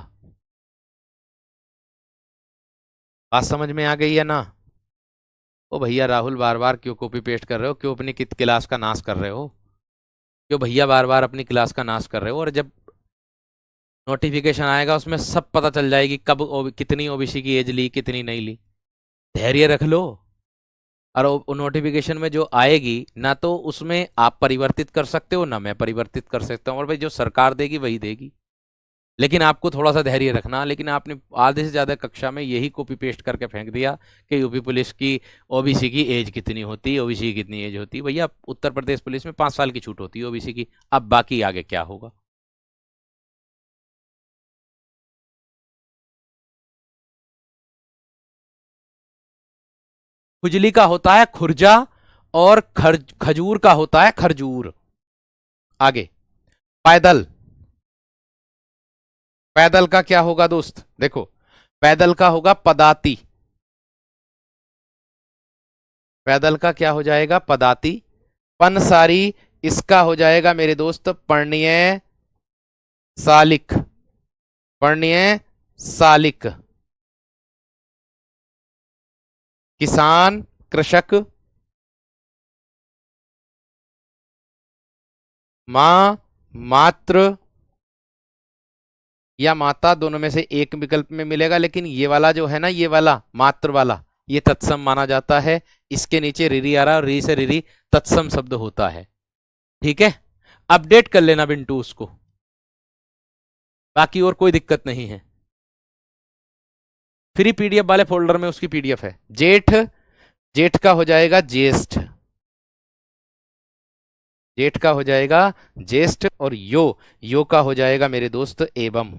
बात समझ में आ गई है ना? ओ भैया राहुल, बार बार क्यों कॉपी पेस्ट कर रहे हो? क्यों अपनी क्लास का नाश कर रहे हो? क्यों भैया बार बार अपनी क्लास का नाश कर रहे हो? और जब नोटिफिकेशन आएगा उसमें सब पता चल जाएगी कब कितनी ओबीसी की एज ली, कितनी नहीं ली। धैर्य रख लो। और नोटिफिकेशन में जो आएगी ना तो उसमें आप परिवर्तित कर सकते हो ना मैं परिवर्तित कर सकता हूँ, और भाई जो सरकार देगी वही देगी। लेकिन आपको थोड़ा सा धैर्य रखना। लेकिन आपने आधे से ज्यादा कक्षा में यही कॉपी पेस्ट करके फेंक दिया कि यूपी पुलिस की ओबीसी की एज कितनी होती है, ओबीसी की कितनी एज होती है। भैया उत्तर प्रदेश पुलिस में 5 साल की छूट होती है ओबीसी की। अब बाकी आगे क्या होगा? खुजली का होता है खुरजा, और खजूर का होता है खरजूर। आगे, पैदल, पैदल का क्या होगा दोस्त? देखो, पैदल का होगा पदाती, पैदल का क्या हो जाएगा? पदाती। पनसारी, इसका हो जाएगा मेरे दोस्त पर्णीय सालिक, पर्णीय सालिक। किसान, कृषक। मां, मात्र, या माता, दोनों में से एक विकल्प में मिलेगा, लेकिन ये वाला जो है ना, ये वाला मात्र वाला, ये तत्सम माना जाता है। इसके नीचे रिरी आ रहा है और री से रिरी तत्सम शब्द होता है। ठीक है, अपडेट कर लेना बिंटू उसको, बाकी और कोई दिक्कत नहीं है। फ्री पीडीएफ वाले फोल्डर में उसकी पीडीएफ है। जेठ, जेठ का हो जाएगा ज्येष्ठ, जेठ का हो जाएगा ज्येष्ठ, और यो का हो जाएगा मेरे दोस्त एवं,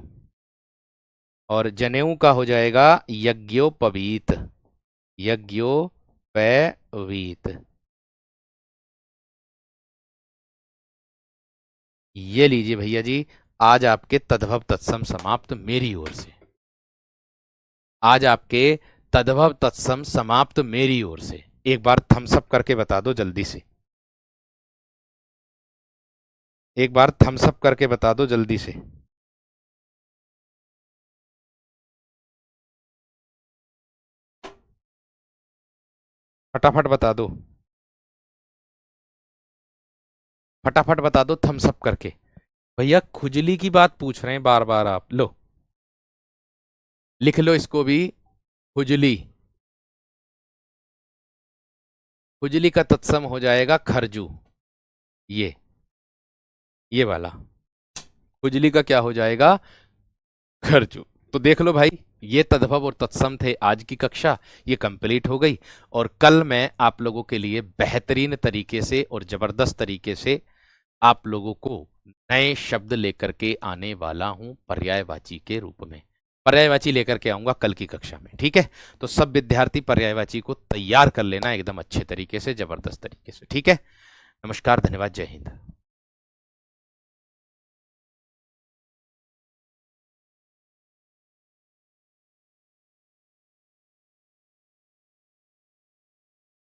और जनेऊ का हो जाएगा यज्ञोपवीत, यज्ञोपवीत। ये लीजिए भैया जी, आज आपके तद्भव तत्सम समाप्त मेरी ओर से, आज आपके तद्भव तत्सम समाप्त मेरी ओर से। एक बार थम्स अप करके बता दो जल्दी से, एक बार थम्स अप करके बता दो जल्दी से। फटाफट बता दो, फटाफट बता दो थम्स अप करके। भैया खुजली की बात पूछ रहे हैं बार बार आप, लो लिख लो इसको भी, खुजली, खुजली का तत्सम हो जाएगा खरजू, ये वाला खुजली का क्या हो जाएगा, खरजू। तो देख लो भाई, ये तद्भव और तत्सम थे आज की कक्षा, ये कंप्लीट हो गई। और कल मैं आप लोगों के लिए बेहतरीन तरीके से और जबरदस्त तरीके से आप लोगों को नए शब्द लेकर के आने वाला हूं, पर्यायवाची के रूप में। पर्यायवाची लेकर के आऊंगा कल की कक्षा में, ठीक है। तो सब विद्यार्थी पर्यायवाची को तैयार कर लेना एकदम अच्छे तरीके से, जबरदस्त तरीके से, ठीक है। नमस्कार, धन्यवाद, जय हिंद।